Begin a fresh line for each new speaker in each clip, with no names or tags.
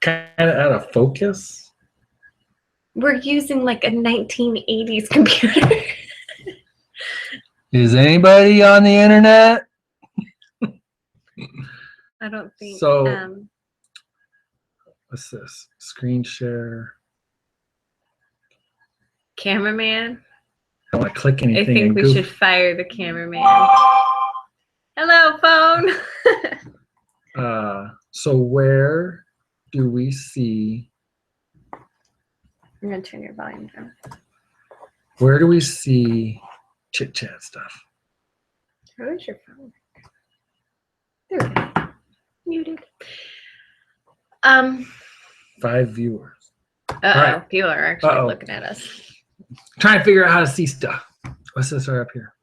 kind of out of focus.
We're using like a 1980s computer.
Is anybody on the internet?
I don't think
so. What's this? Screen share.
Cameraman.
I don't want to click anything.
I think we should fire the cameraman. Hello, phone.
So where do we see?
I'm gonna turn your volume down.
Where do we see chit chat stuff?
Where is your phone? There we go. Muted.
5 viewers.
Right. People are actually looking at us.
Trying to figure out how to see stuff. What's this right up here?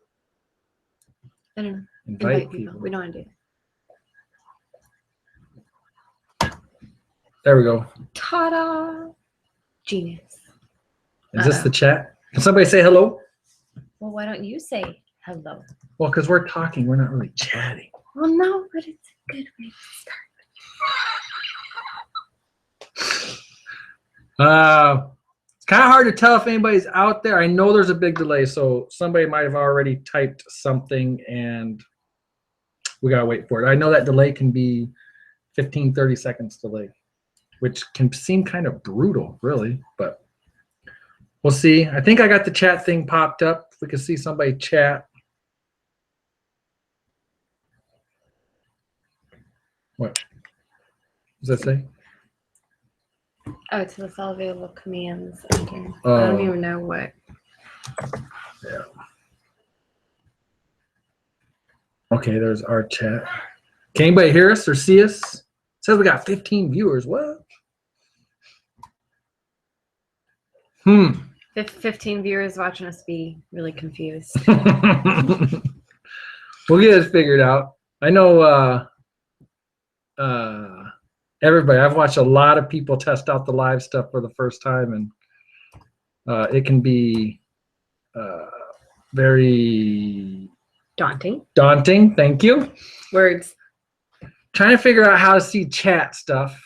I don't know.
Invite people.
We don't want to do that.
There we go.
Ta-da! Genius.
Is this the chat? Can somebody say hello?
Well, why don't you say hello?
Well, because we're talking. We're not really chatting.
Well, no, but it's a good way to start.
It's kind of hard to tell if anybody's out there. I know there's a big delay, so somebody might have already typed something and we gotta wait for it. I know that delay can be 15, 30 seconds delay, which can seem kind of brutal, really, but we'll see. I think I got the chat thing popped up. If we can see somebody chat. What does that say?
Oh, it's with all available commands under. I don't even know what.
Yeah. Okay, there's our chat. Can anybody hear us or see us? It says we got 15 viewers. What?
15 viewers watching us be really confused.
We'll get it figured out. I know everybody. I've watched a lot of people test out the live stuff for the first time, and it can be very daunting. Thank you.
Words.
Trying to figure out how to see chat stuff.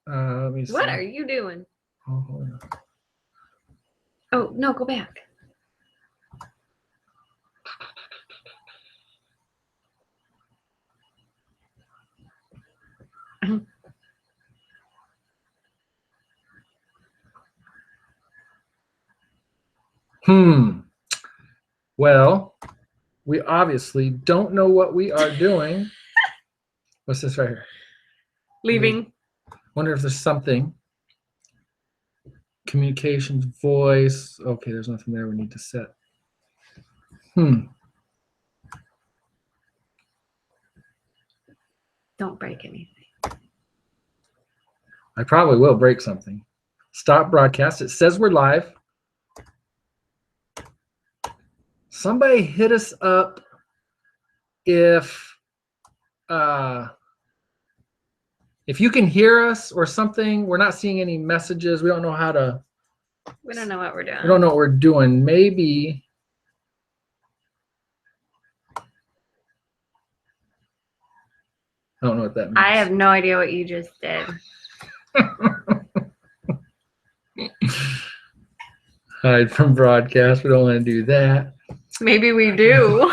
Let me see.
What are you doing?
Oh, hold on.
Oh, no, go back.
Well, we obviously don't know what we are doing. What's this right here?
Leaving.
Wonder if there's something. Communications, voice. Okay, there's nothing there we need to set.
Don't break anything.
I probably will break something. Stop broadcast. It says we're live. Somebody hit us up if you can hear us or something. We're not seeing any messages. We don't know how to.
We don't know what we're doing.
We don't know what we're doing. Maybe. I don't know what that means.
I have no idea what you just did.
Hide from broadcast. We don't want to do that.
Maybe we do.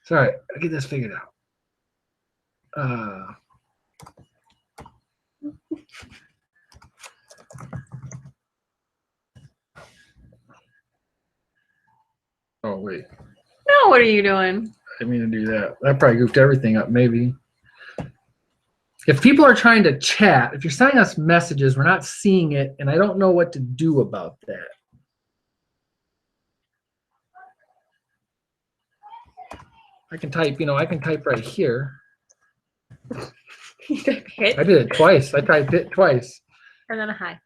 It's all right. I'll get this figured out. Oh, wait.
No, what are you doing?
I didn't mean to do that. That probably goofed everything up, maybe. If people are trying to chat, if you're sending us messages, we're not seeing it, and I don't know what to do about that. I can type, I can type right here.
You type hit?
I did it twice. I typed it twice.
And then a hi.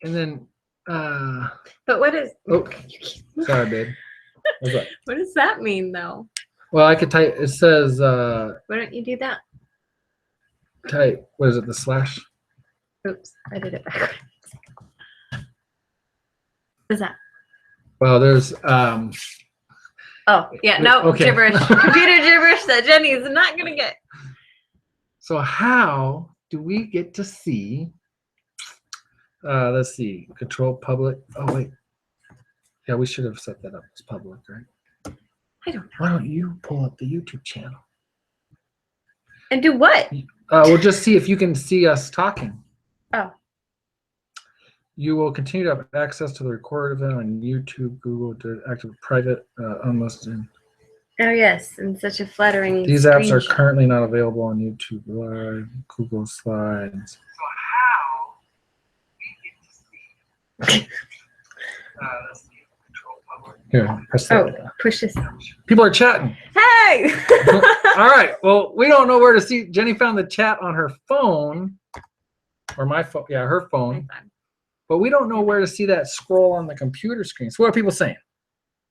And then,
But what is...
Oh, sorry, babe. What's up?
What does that mean, though?
Well, I could type, it says...
Why don't you do that?
Type, what is it, the slash?
Oops, I did it backwards. What is that?
Well, there's...
Oh, yeah, no,
okay.
Gibberish. Computer gibberish that Jenny is not going to get.
So how do we get to see? Let's see. Control public. Oh wait. Yeah, we should have set that up as public, right?
I don't know.
Why don't you pull up the YouTube channel?
And do what?
We'll just see if you can see us talking.
Oh.
You will continue to have access to the recorded event on YouTube, Google, to active private, unlisted.
Oh yes, and such a flattering.
These apps are
screenshot.
currently not available on YouTube Live, Google Slides. So how we get to see? Let's see. Control public. Here, press that.
Oh, push this.
People are chatting.
Hey!
All right. Well, we don't know where to see. Jenny found the chat on her phone, or my phone. Yeah, her phone. But we don't know where to see that scroll on the computer screen. So what are people saying?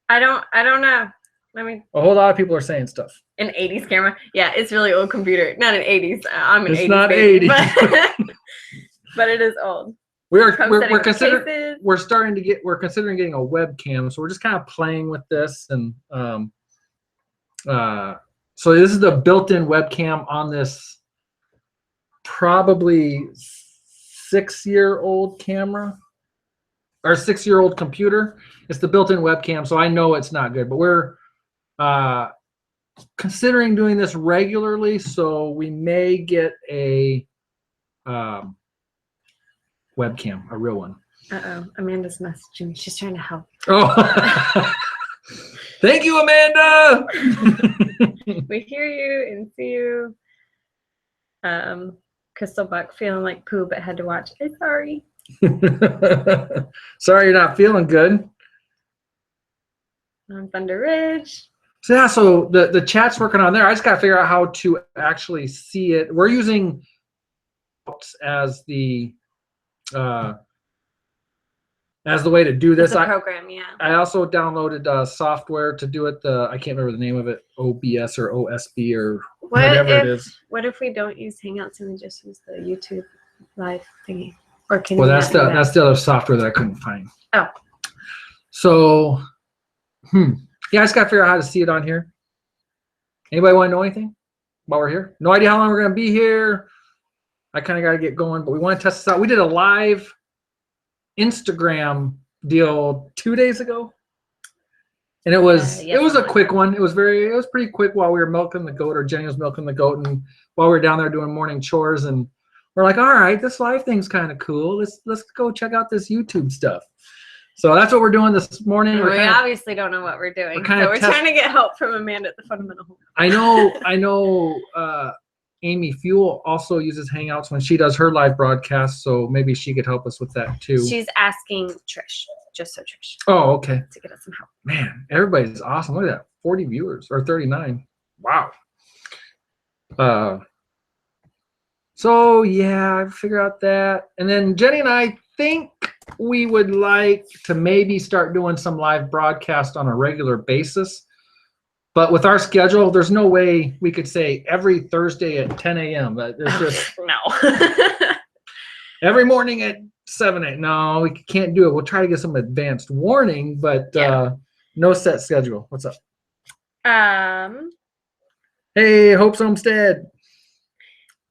I don't know. Let me.
A whole lot of people are saying stuff.
An 80s camera. Yeah, it's really old computer. Not an 80s. I'm an 80s.
It's not
baby,
80s.
but it is old.
We're
considering
getting a webcam, so we're just kind of playing with this, and so this is the built-in webcam on this probably 6-year-old camera or 6-year-old computer. It's the built-in webcam, so I know it's not good, but we're considering doing this regularly, so we may get a webcam, a real one.
Uh-oh, Amanda's messaging me. She's trying to help.
Oh, thank you, Amanda.
We hear you and see you. Crystal Buck feeling like poo, but had to watch. I'm sorry.
Sorry you're not feeling good.
Thunder Ridge.
So yeah, so the chat's working on there. I just got to figure out how to actually see it. We're using as the way to do this.
It's a program, yeah.
I also downloaded software to do it. I can't remember the name of it, OBS or OSB or whatever it is.
What if we don't use Hangouts and we just use the YouTube live thingy? Or can
well,
we
that's
not do
that's the other software that I couldn't find.
Oh.
So, yeah, I just got to figure out how to see it on here. Anybody want to know anything while we're here? No idea how long we're going to be here. I kind of got to get going, but we want to test this out. We did a live Instagram deal 2 days ago, and it was a quick one. It was pretty quick while we were milking the goat, or Jenny was milking the goat, and while we were down there doing morning chores, and we're like, all right, this live thing's kind of cool. Let's go check out this YouTube stuff. So that's what we're doing this morning.
We obviously don't know what we're doing. We're trying to get help from Amanda at the Fundamental Home.
I know. Amy Fuel also uses Hangouts when she does her live broadcast, so maybe she could help us with that too.
She's asking Trish, just so Trish.
Oh, okay.
To get us some help.
Man, everybody's awesome. Look at that, 40 viewers or 39. Wow. So yeah, I figure out that, and then Jenny and I think we would like to maybe start doing some live broadcast on a regular basis. But with our schedule, there's no way we could say every Thursday at 10 a.m. There's just
no.
Every morning at 7 8. No, we can't do it. We'll try to get some advanced warning, but no set schedule. What's up? Hey, Hope's Homestead.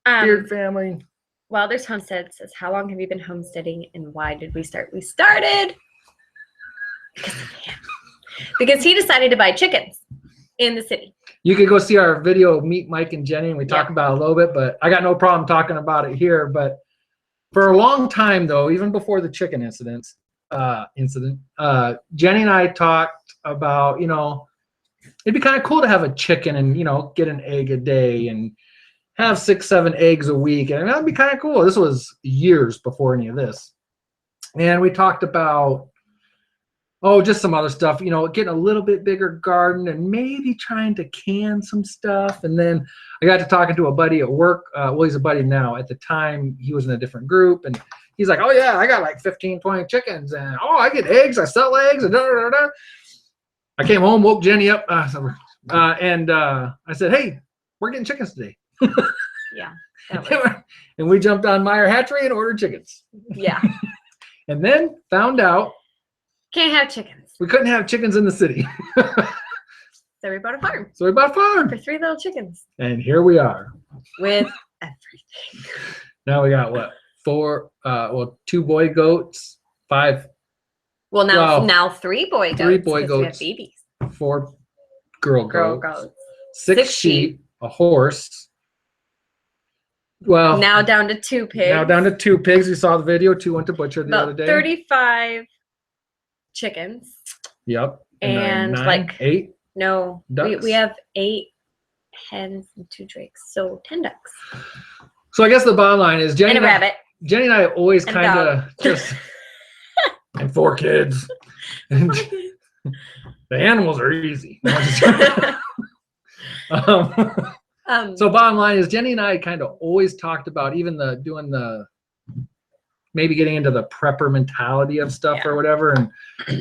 Beard family.
Well, there's Homestead says, how long have you been homesteading and why did we start? We started because he decided to buy chickens in the city.
You could go see our video, Meet Mike and Jenny, and we talk about it a little bit, but I got no problem talking about it here. But for a long time, though, even before the chicken incident, Jenny and I talked about, it'd be kind of cool to have a chicken and, get an egg a day and have 6, 7 eggs a week. And that'd be kind of cool. This was years before any of this. And we talked about, just some other stuff, getting a little bit bigger garden and maybe trying to can some stuff. And then I got to talking to a buddy at work. Well, he's a buddy now. At the time, he was in a different group. And he's like, oh, yeah, I got like 15, 20 chickens. And, I get eggs. I sell eggs. And da-da-da-da. I came home, woke Jenny up. And I said, hey, we're getting chickens today.
Yeah.
And we jumped on Meyer Hatchery and ordered chickens.
Yeah.
And then found out
can't have chickens.
We couldn't have chickens in the city.
So we bought a farm.
For 3 little
chickens.
And here we are.
With everything.
Now we got what? 2 boy goats, 5.
Well, now 3 boy goats.
3 boy
'cause
goats.
We have babies.
4 girl
Girl
goats.
goats.
6 sheep. A horse. Well,
now down to 2 pigs.
Now down to 2 pigs. We saw the video. 2 went to butcher the other day.
35 chickens.
Yep.
And
9,
like
8.
No,
ducks.
we have 8 hens and 2 drakes, so 10 ducks.
So I guess the bottom line is
And a rabbit.
Jenny and I always
And a
kind of just and 4 kids. And the animals are easy. So bottom line is Jenny and I kind of always talked about even maybe getting into the prepper mentality of stuff or whatever, and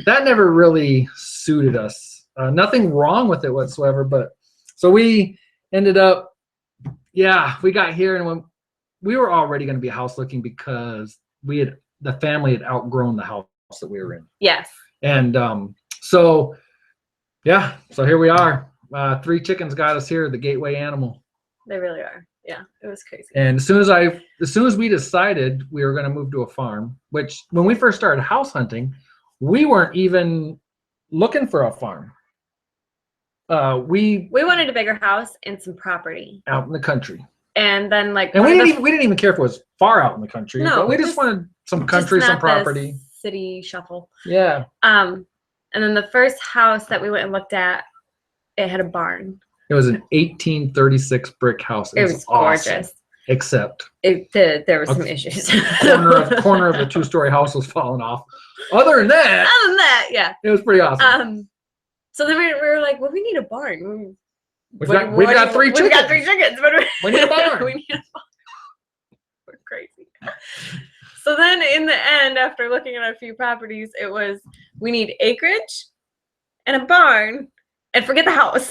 that never really suited us. Nothing wrong with it whatsoever, but so we ended up, we got here, and when we were already going to be house looking because the family had outgrown the house that we were in.
Yes.
And so here we are. 3 chickens got us here, the gateway animal.
They really are. Yeah, it was crazy.
And as soon as we decided we were going to move to a farm, which when we first started house hunting, we weren't even looking for a farm. We
wanted a bigger house and some property
out in the country.
And then we
didn't even care if it was far out in the country.
No,
but we just wanted some country, some property.
City shuffle.
Yeah.
And then the first house that we went and looked at, it had a barn.
It was an 1836 brick house.
It was
awesome,
gorgeous.
Except
there were some issues.
corner of the 2-story house was falling off. Other than that,
yeah,
it was pretty awesome.
So then we were like, well, we need a barn.
We've got 3 chickens.
We've got 3 chickens.
We need a barn.
We need a barn. We're crazy. So then in the end, after looking at a few properties, it was we need acreage and a barn and forget the house.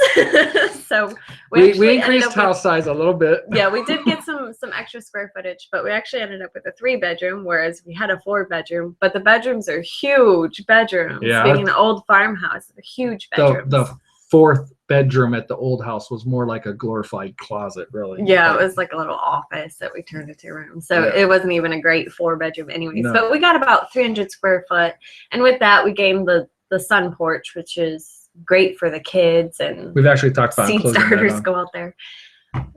So we
increased house size a little bit.
Yeah, we did get some extra square footage, but we actually ended up with a 3-bedroom, whereas we had a 4-bedroom. But the bedrooms are huge bedrooms.
Yeah.
Being an old farmhouse, they're huge bedrooms.
The 4th bedroom at the old house was more like a glorified closet, really.
Yeah, it was like a little office that we turned into a room. So it wasn't even a great 4-bedroom anyways.
No.
But we got about 300 square foot. And with that, we gained the sun porch, which is great for the kids, and
we've actually talked about
seed starters go out there.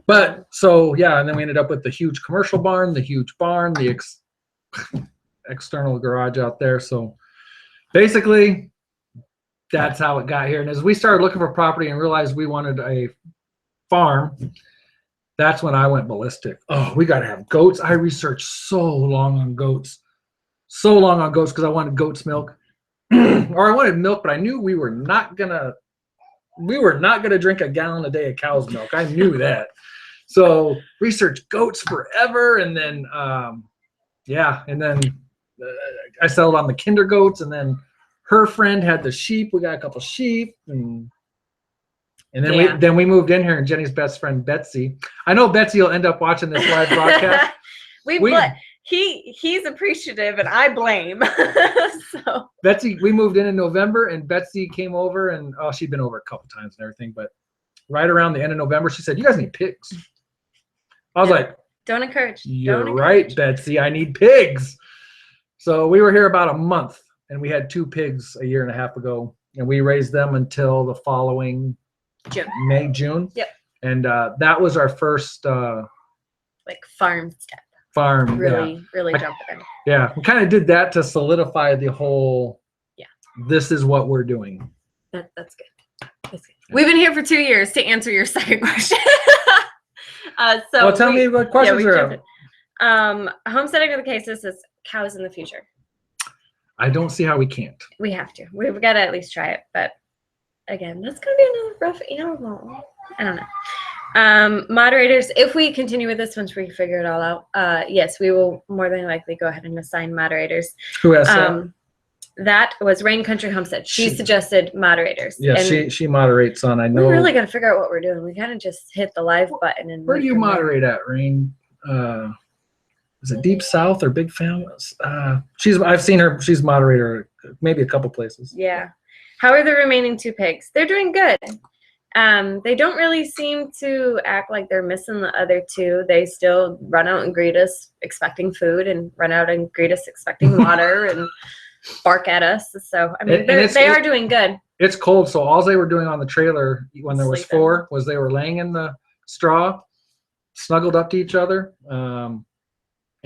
But so and then we ended up with the huge commercial barn, the external garage out there. So basically that's how it got here. And as we started looking for property and realized we wanted a farm, that's when I went ballistic. Oh, we got to have goats. I researched so long on goats because I wanted goat's milk. Or I wanted milk, but I knew we were not gonna drink a gallon a day of cow's milk. I knew that. So researched goats forever, and then I settled on the kinder goats, and then her friend had the sheep. We got a couple sheep, and then we moved in here, and Jenny's best friend Betsy. I know Betsy will end up watching this live broadcast.
He's appreciative and I blame. So
Betsy, we moved in November, and Betsy came over, and she'd been over a couple times and everything, but right around the end of November, she said, "You guys need pigs." I was like,
"Don't encourage."
You're right, Betsy. I need pigs. So we were here about a month, and we had 2 pigs a year and a half ago, and we raised them until the following June.
Yep.
And that was our first
farm step.
Really
jump in.
Yeah, we kind of did that to solidify the whole. Yeah, this is what we're doing.
That's good. That's good. We've been here for 2 years to answer your second question.
Tell me what questions are.
Homesteading with the cases is cows in the future.
I don't see how we can't.
We have to. We've got to at least try it. But again, that's going to be another rough animal. I don't know. Moderators, if we continue with this once we figure it all out, yes, we will more than likely go ahead and assign moderators.
Who has that?
That was Rain Country Homestead. She suggested moderators.
Yeah, she moderates on. I know.
We really got to figure out what we're doing. We kind of just hit the live button and.
Where do you moderate at, Rain? Is it Deep South or Big Families? I've seen her. She's moderator maybe a couple places.
Yeah. How are the remaining 2 pigs? They're doing good. They don't really seem to act like they're missing the other two. They still run out and greet us expecting food and run out and greet us expecting water and bark at us. So, I mean, they are doing good.
It's cold, so all they were doing on the trailer when there was
Sleeping.
4 was they were laying in the straw, snuggled up to each other.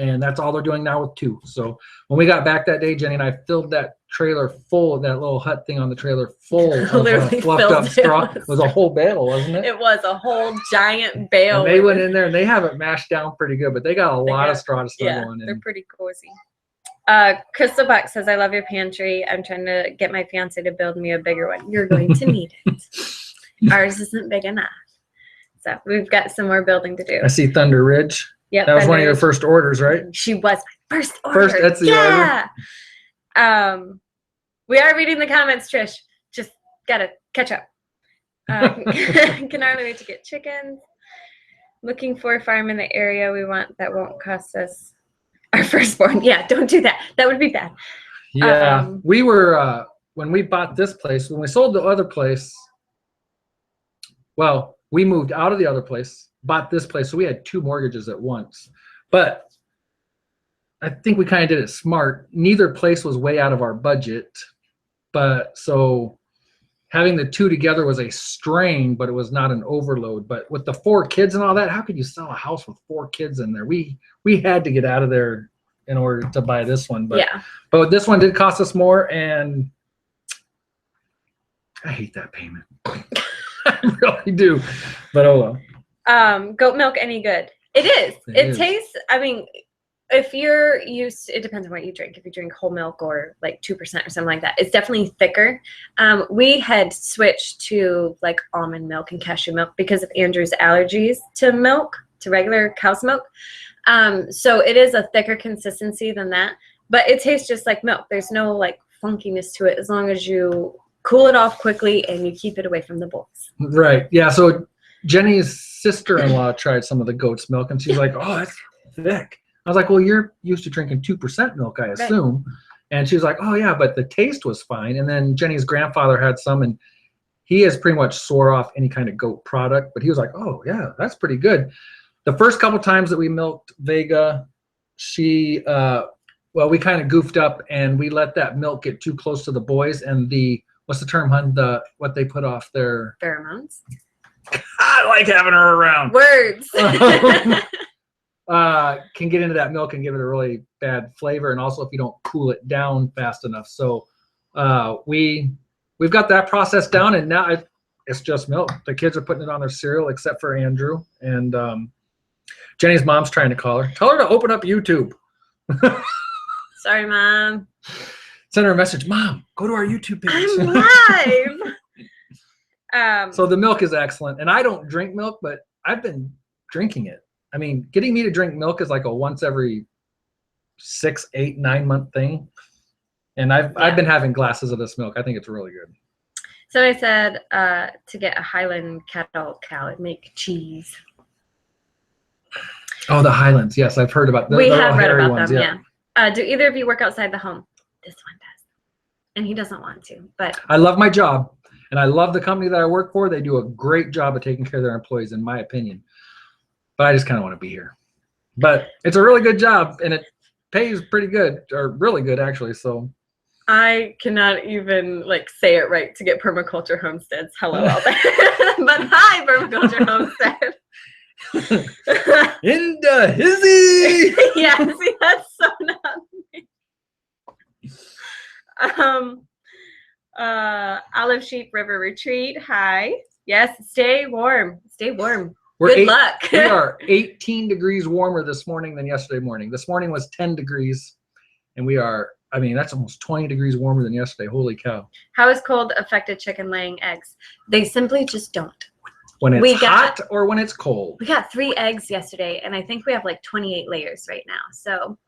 And that's all they're doing now with 2. So when we got back that day, Jenny and I filled that trailer full of that little hut thing on the trailer full of fluffed up straw. It was a whole bale, wasn't it?
It was a whole giant bale.
And they went in there and they have it mashed down pretty good, but they got a lot of straw to snuggle in.
They're pretty cozy. Crystal Buck says, I love your pantry. I'm trying to get my fiance to build me a bigger one. You're going to need it. Ours isn't big enough. So we've got some more building to do.
I see Thunder Ridge.
Yeah,
that was one of your first orders, right?
She was my first order.
That's the order.
We are reading the comments, Trish. Just gotta catch up. Can hardly wait to get chickens. Looking for a farm in the area we want that won't cost us our firstborn. Yeah, don't do that. That would be bad.
Yeah, we were when we bought this place. When we sold the other place, well, we moved out of the other place. Bought this place, so we had 2 mortgages at once. But I think we kind of did it smart. Neither place was way out of our budget, but so having the 2 together was a strain, but it was not an overload. But with the 4 kids and all that, how could you sell a house with 4 kids in there? We had to get out of there in order to buy this one. But but this one did cost us more, and I hate that payment. I really do. But oh well.
Goat milk any good? It is. It tastes, I mean, if you're used to, it depends on what you drink. If you drink whole milk or like 2% or something like that, it's definitely thicker. We had switched to like almond milk and cashew milk because of Andrew's allergies to milk, to regular cow's milk. So it is a thicker consistency than that, but it tastes just like milk. There's no like funkiness to it as long as you cool it off quickly and you keep it away from the boys.
Right. Yeah. So Jenny's sister-in-law tried some of the goat's milk, and she's like, "Oh, that's thick." I was like, "Well, you're used to drinking 2% milk, I assume." Right. And she was like, "Oh yeah, but the taste was fine." And then Jenny's grandfather had some, and he has pretty much swore off any kind of goat product, but he was like, "Oh yeah, that's pretty good." The first couple times that we milked Vega, she, well, we kind of goofed up and we let that milk get too close to the boys, and the what's the term, hun? What they put off their
pheromones.
I like having her around.
Words.
Can get into that milk and give it a really bad flavor, and also if you don't cool it down fast enough. So we've got that process down, and now it's just milk. The kids are putting it on their cereal, except for Andrew. And Jenny's mom's trying to call her. Tell her to open up YouTube.
Sorry, Mom.
Send her a message. Mom, go to our YouTube page.
I'm live.
So the milk is excellent, and I don't drink milk, but I've been drinking it. I mean, getting me to drink milk is like a once every 6, 8, 9 month thing, and I've been having glasses of this milk. I think it's really good.
So I said to get a Highland cattle cow and make cheese.
Oh, the Highlands. Yes, I've heard about them.
We have read about them. Yeah. Do either of you work outside the home? This one does, and he doesn't want to. But
I love my job. And I love the company that I work for. They do a great job of taking care of their employees, in my opinion. But I just kind of want to be here. But it's a really good job, and it pays pretty good, or really good, actually. So
I cannot even like say it right to get Permaculture Homesteads. Hello out there. But hi, Permaculture Homestead.
In the hizzy.
Yeah, see, that's so not me. Olive Sheep River Retreat. Hi. Yes, stay warm. Stay warm. Good luck.
We are 18 degrees warmer this morning than yesterday morning. This morning was 10 degrees, and we are, I mean, that's almost 20 degrees warmer than yesterday. Holy cow.
How has cold affected chicken laying eggs? They simply just don't.
When it's hot or when it's cold?
We got 3 eggs yesterday, and I think we have like 28 layers right now. So.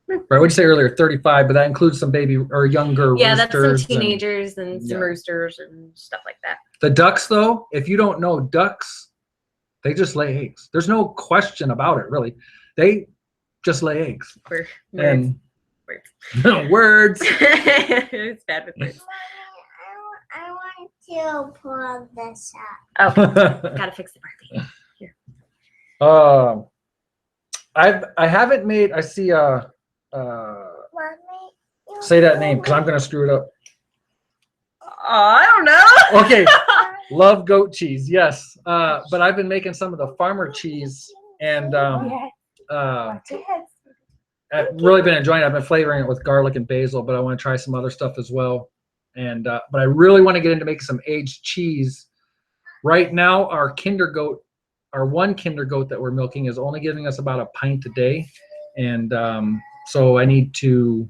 Right, what did you say earlier? 35, but that includes some baby or younger roosters.
Yeah, that's some teenagers and some roosters and stuff like that.
The ducks, though, if you don't know ducks, they just lay eggs. There's no question about it, really. They just lay eggs.
Words.
Words.
It's bad with words.
to pull this up.
Oh, gotta fix the Barbie. Here.
I haven't made. I see.
Mommy, you
Say that name because I'm gonna screw it up.
I don't know.
Okay, love goat cheese. Yes, but I've been making some of the farmer cheese, and I've really been enjoying it. I've been flavoring it with garlic and basil, but I want to try some other stuff as well. And but I really want to get into making some aged cheese. Right now, our one kinder goat that we're milking is only giving us about a pint a day, and so I need to.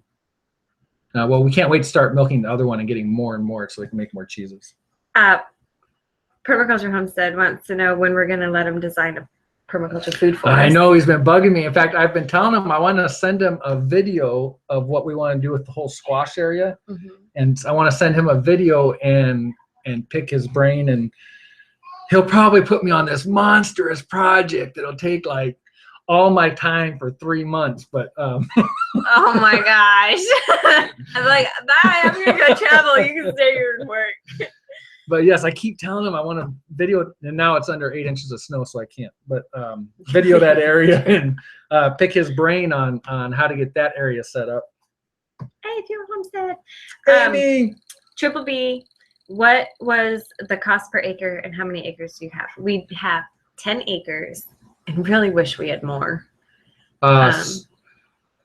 Well, we can't wait to start milking the other one and getting more and more so we can make more cheeses.
Permaculture Homestead wants to know when we're going to let him design a permaculture food for us.
I know he's been bugging me. In fact, I've been telling him I want to send him a video of what we want to do with the whole squash area.
Mm-hmm.
And I want to send him a video and pick his brain. And he'll probably put me on this monstrous project that'll take like all my time for 3 months. But
oh my gosh. I'm like, bye, I'm going to go travel. You can stay here and work.
But yes, I keep telling him I want to video, and now it's under 8 inches of snow, so I can't. But video that area and pick his brain on how to get that area set up.
Hey, Fuel Homestead.
Amy!
Triple B, what was the cost per acre and how many acres do you have? We have 10 acres and really wish we had more.
So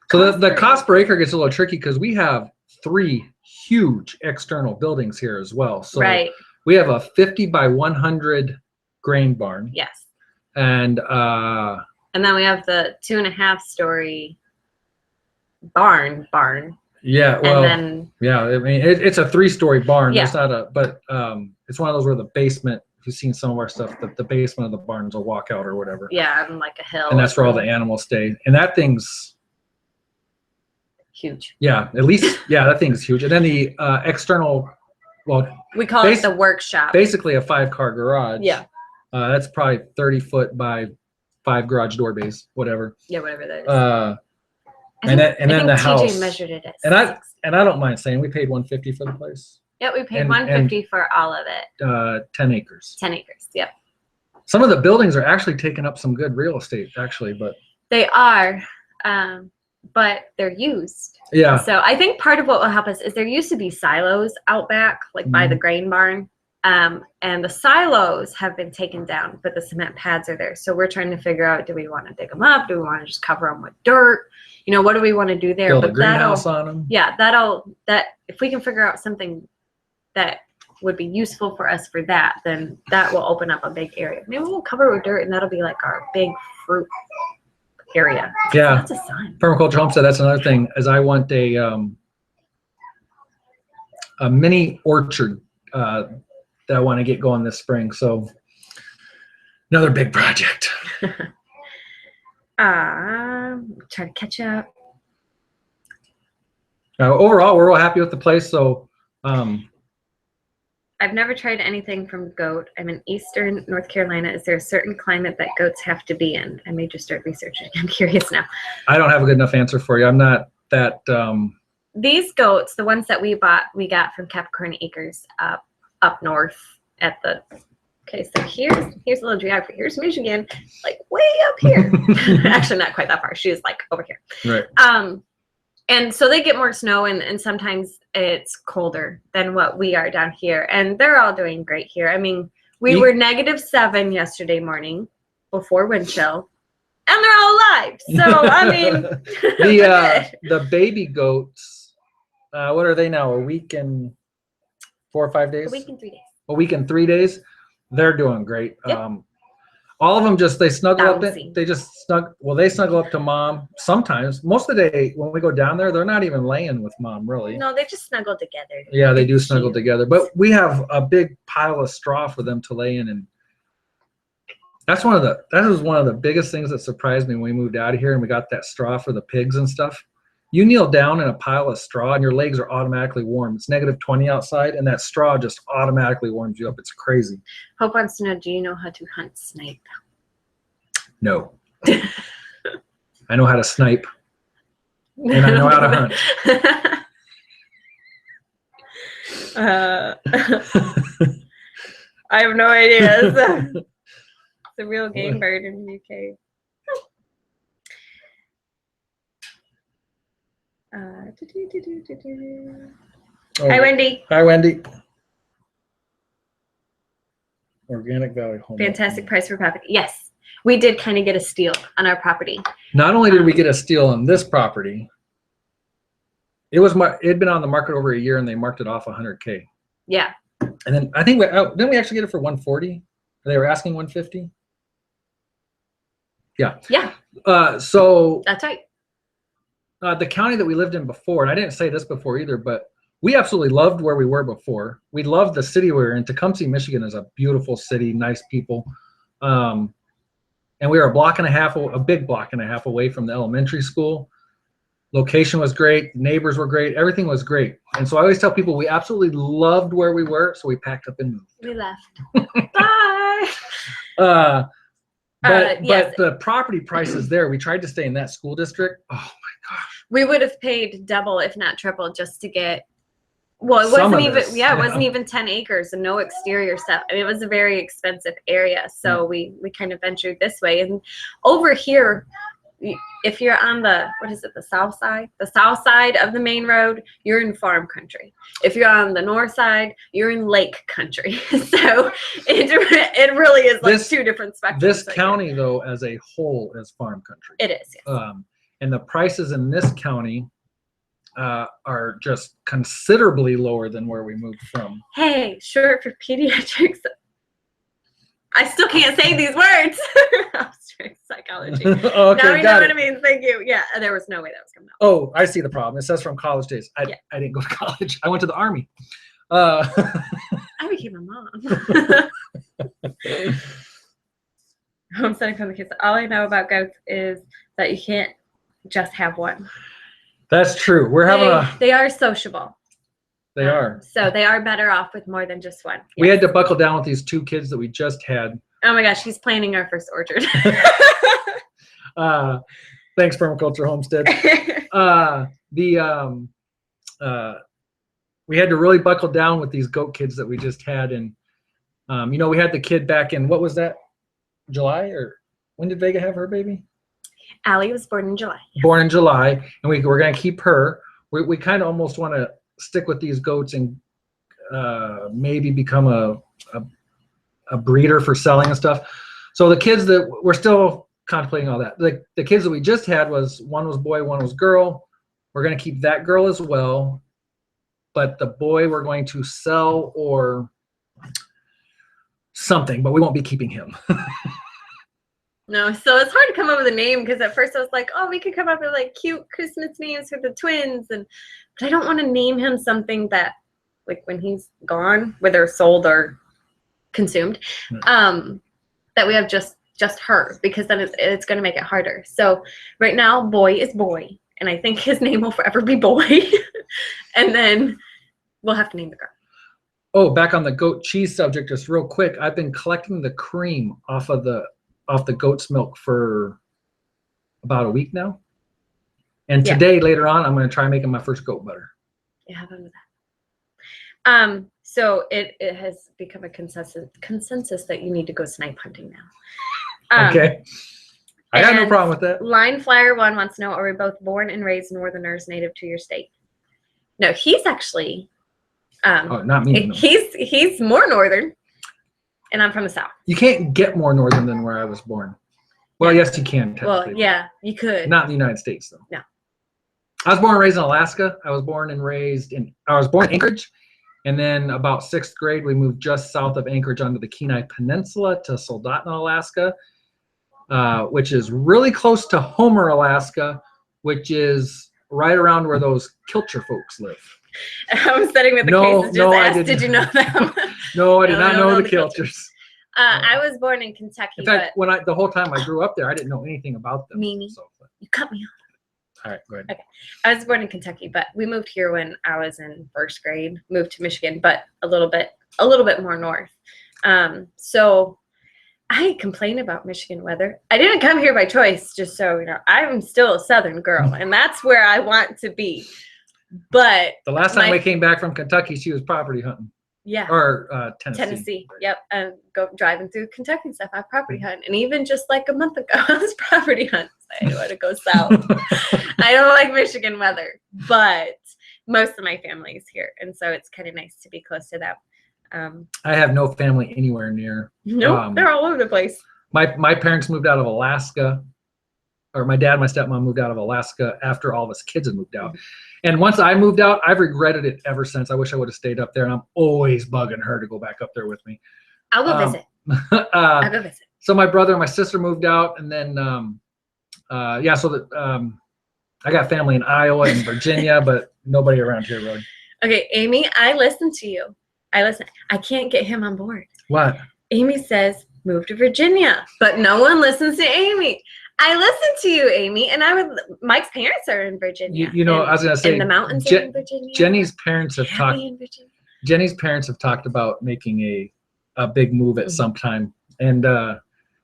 the cost per acre gets a little tricky because we have 3 huge external buildings here as well. So
right.
We have a 50 by 100 grain barn.
Yes.
And
then we have the 2.5 story barn.
Yeah. Well,
and then,
yeah, I mean, it's a 3-story barn.
Yeah.
It's not but it's one of those where the basement, if you've seen some of our stuff, the basement of the barn's a walkout or whatever.
Yeah, on like a hill.
And that's where all the animals stay. And that thing's
huge.
Yeah, at least, yeah, that thing's huge. And then the external, well,
we call it the workshop.
Basically a 5-car garage.
Yeah.
That's probably 30 foot by 5 garage door bays, whatever.
Yeah, whatever that is.
And then the
TJ
house.
Measured it at
and I don't mind saying we paid $150 for the place.
Yeah, we paid $150 for all of it.
10 acres.
10 acres. Yep.
Some of the buildings are actually taking up some good real estate, actually, but
they are, but they're used.
Yeah.
So I think part of what will help us is there used to be silos out back, like by the grain barn. And the silos have been taken down, but the cement pads are there. So we're trying to figure out, do we want to dig them up? Do we want to just cover them with dirt? You know, what do we want to do there?
Build a greenhouse on them.
Yeah, if we can figure out something that would be useful for us for that, then that will open up a big area. Maybe we'll cover it with dirt and that'll be like our big fruit area.
Yeah.
That's a sign.
Permaculture Homestead, that's another thing, is I want a mini orchard that I want to get going this spring. So another big project.
Try to catch up.
Overall, we're all happy with the place. So
I've never tried anything from goat. I'm in Eastern North Carolina. Is there a certain climate that goats have to be in? I may just start researching. I'm curious now.
I don't have a good enough answer for you. I'm not that.
These goats, the ones that we got from Capricorn Acres up north at the. Okay, so here's a little geography. Here's Michigan, like way up here. Actually, not quite that far. She was like over here.
Right.
And so they get more snow, and sometimes it's colder than what we are down here. And they're all doing great here. I mean, we were -7 yesterday morning before wind chill, and they're all alive. So I mean,
the baby goats. What are they now? A week and 4 or 5 days?
A week and 3 days.
A week and 3 days. They're doing great.
Yep.
All of them they snuggle up.
Bouncing.
They snuggle up to mom. Sometimes, most of the day when we go down there, they're not even laying with mom, really.
No, they just snuggle together.
Yeah, they do snuggle together. But we have a big pile of straw for them to lay in, and that was one of the biggest things that surprised me when we moved out of here and we got that straw for the pigs and stuff. You kneel down in a pile of straw and your legs are automatically warm. It's -20 outside and that straw just automatically warms you up. It's crazy.
Hope wants to know, do you know how to hunt snipe?
No. I know how to snipe and I know how to hunt.
I have no idea. It's a real game bird in the UK.
Oh,
Hi, Wendy.
Hi, Wendy. Organic Valley Home.
Fantastic price for property. Yes, we did kind of get a steal on our property.
Not only did we get a steal on this property, it had been on the market over a year, and they marked it off 100K.
Yeah.
And then I think didn't we actually get it for 140? They were asking 150. Yeah.
Yeah.
So
That's right.
the county that we lived in before, and I didn't say this before either, but we absolutely loved where we were before. We loved the city we were in. Tecumseh, Michigan is a beautiful city, nice people. And we were a big block and a half away from the elementary school. Location was great. Neighbors were great. Everything was great. And so I always tell people we absolutely loved where we were. So we packed up and moved.
We left. Bye.
But
yes.
the property prices there, we tried to stay in that school district. Oh my gosh.
We would have paid double, if not triple, just to get, well, it
Some
wasn't
of
even,
this,
yeah, it wasn't even 10 acres and no exterior stuff. I mean, it was a very expensive area. So we kind of ventured this way. And over here, if you're on the, what is it, the south side of the main road, you're in farm country. If you're on the north side, you're in lake country. So it really is like two different spectrums.
This county, though, as a whole, is farm country.
It is, yes.
And the prices in this county are just considerably lower than where we moved from.
Hey, short for pediatrics. I still can't say these words. Abstract psychology.
Okay,
now we know
got
what
it.
it means. Thank you. Yeah, there was no way that was coming out.
Oh, I see the problem. It says from college days. I didn't go to college. I went to the Army.
I became a mom. Homesteading from the kids. All I know about goats is that you can't just have one.
That's true. We're having
They are sociable.
They are.
So they are better off with more than just one. Yes.
We had to buckle down with these two kids that we just had.
Oh my gosh, he's planting our first orchard.
Thanks, Permaculture Homestead. We had to really buckle down with these goat kids that we just had. And, we had the kid back in, what was that? July? Or when did Vega have her baby?
Allie was born in July.
Born in July. And we're going to keep her. We kind of almost want to stick with these goats and maybe become a breeder for selling and stuff. So the kids that we're still contemplating all that. The kids that we just had one was boy, one was girl. We're going to keep that girl as well. But the boy we're going to sell or something, but we won't be keeping him.
No, so it's hard to come up with a name because at first I was like, oh, we could come up with like cute Christmas names for the twins, but I don't want to name him something that, like, when he's gone, whether sold or consumed, that we have just her, because then it's going to make it harder. So right now, boy is boy, and I think his name will forever be boy, and then we'll have to name the girl.
Oh, back on the goat cheese subject, just real quick. I've been collecting the cream off the goat's milk for about a week now. And today, later on, I'm going to try making my first goat butter.
Yeah, have fun with that. So it has become a consensus that you need to go snipe hunting now.
Okay. I got no problem with that.
Line Flyer 1 wants to know, are we both born and raised Northerners native to your state? No, he's actually...
not me. No.
He's more Northern. And I'm from the South.
You can't get more northern than where I was born. Well, yes, you can.
Well, yeah, you could.
Not in the United States, though.
No.
I was born and raised in Alaska. I was born in Anchorage. And then about 6th grade, we moved just south of Anchorage onto the Kenai Peninsula to Soldotna, Alaska, which is really close to Homer, Alaska, which is right around where those Kilcher folks live.
I was sitting with the cases just asked, did you know them?
No, I did not know the Kilchers.
I was born in Kentucky.
In fact, the whole time I grew up there, I didn't know anything about them.
Mimi,
so.
You cut me off.
All right, go ahead.
Okay. I was born in Kentucky, but we moved here when I was in 1st grade, moved to Michigan, but a little bit more north. So I complain about Michigan weather. I didn't come here by choice, just so you know. I'm still a Southern girl, and that's where I want to be. But
The last time we came back from Kentucky, she was property hunting.
Yeah.
Or Tennessee.
Tennessee. Yep. And go driving through Kentucky and stuff. I property hunt. And even just like a month ago, I was property hunting. I didn't want to go south. I don't like Michigan weather, but most of my family is here. And so it's kind of nice to be close to them.
I have no family anywhere near.
Nope. They're all over the place.
My parents moved out of Alaska, or my dad and my stepmom moved out of Alaska after all of us kids had moved out. And once I moved out, I've regretted it ever since. I wish I would have stayed up there, and I'm always bugging her to go back up there with me.
I'll go visit. I'll go visit.
So my brother and my sister moved out, and then I got family in Iowa and Virginia, but nobody around here really.
Okay, Amy, I listen to you. I can't get him on board.
What?
Amy says move to Virginia, but no one listens to Amy. I listen to you, Amy, and Mike's parents are in Virginia.
You know, I was gonna say
in the mountains are in Virginia.
Jenny's parents have talked about making a big move at some time, and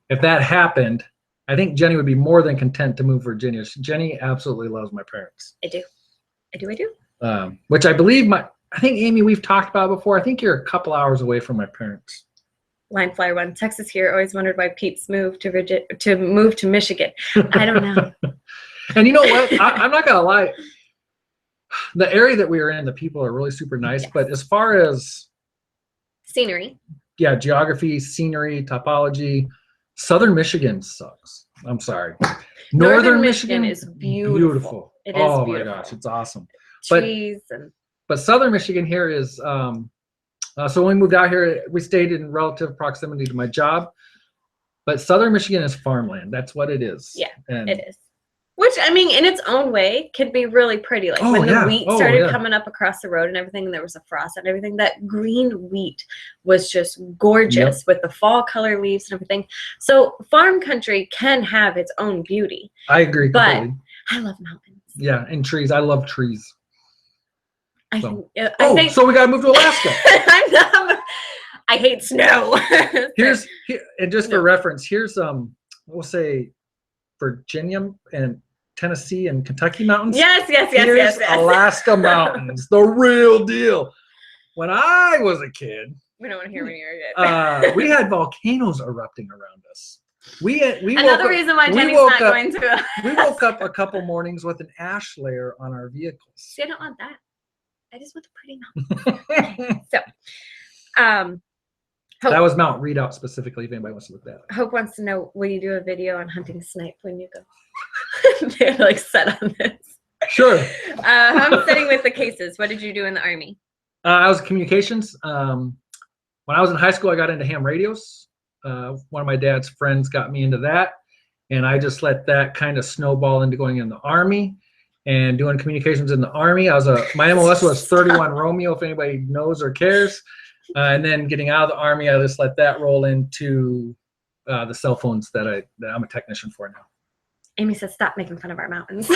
if that happened, I think Jenny would be more than content to move to Virginia. Jenny absolutely loves my parents.
I do.
Which I believe I think Amy, we've talked about it before. I think you're a couple hours away from my parents.
Line flyer one, Texas here. Always wondered why Pete's moved to move to Michigan. I don't know.
And you know what? I'm not gonna lie. The area that we are in, the people are really super nice. Yes. But as far as
scenery,
geography, scenery, topology, Southern Michigan sucks. I'm sorry. Northern Michigan is beautiful.
It is
beautiful.
My
gosh, it's awesome.
Trees
but Southern Michigan here is. So when we moved out here, we stayed in relative proximity to my job. But Southern Michigan is farmland. That's what it is.
Yeah, it is. Which, I mean, in its own way, can be really pretty. Like when the wheat started coming up across the road and everything, and there was a frost and everything, that green wheat was just gorgeous with the fall color leaves and everything. So farm country can have its own beauty.
I agree completely.
But I love mountains.
Yeah, and trees. I love trees.
I think
so we gotta move to Alaska.
I hate snow.
And just for reference, here's we'll say Virginia and Tennessee and Kentucky mountains.
Yes.
Here's Alaska mountains, the real deal. When I was a kid,
we don't want to hear when you were a kid.
We had volcanoes erupting around us.
Another reason why Jenny's not going to.
We woke up a couple mornings with an ash layer on our vehicles.
See, I don't want that. I just want the pretty mountains. So,
that was Mount Redoubt specifically, if anybody wants to look that up.
Hope wants to know, will you do a video on hunting snipe when you go? They're like set on this.
Sure.
I'm sitting with the cases. What did you do in the Army?
I was communications. When I was in high school, I got into ham radios. One of my dad's friends got me into that, and I just let that kind of snowball into going in the Army. And doing communications in the Army. My MOS was 31 Romeo, if anybody knows or cares. And then getting out of the Army, I just let that roll into the cell phones that I'm a technician for now.
Amy says, stop making fun of our mountains.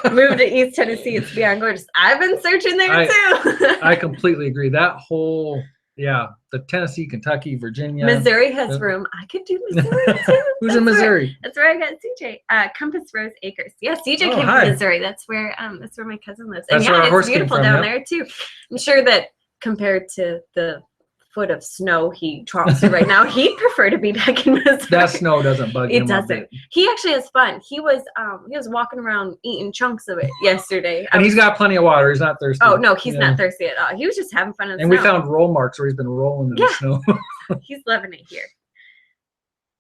Move to East Tennessee. It's beyond gorgeous. I've been searching there too.
I completely agree. That whole, the Tennessee, Kentucky, Virginia.
Missouri has room. I could do Missouri too.
Who's in Missouri?
That's where I got CJ. Compass Rose Acres. Yeah, CJ came from Missouri. That's where my cousin lives. And it's beautiful down there too. I'm sure that compared to the foot of snow he travels through right now, he'd prefer to be back in Missouri.
That snow doesn't bug him.
It doesn't. He actually has fun. He was walking around eating chunks of it yesterday.
And he's got plenty of water. He's not thirsty.
Oh no, he's not thirsty at all. He was just having fun in the
snow.
And
we found roll marks where he's been rolling in the snow.
He's loving it here.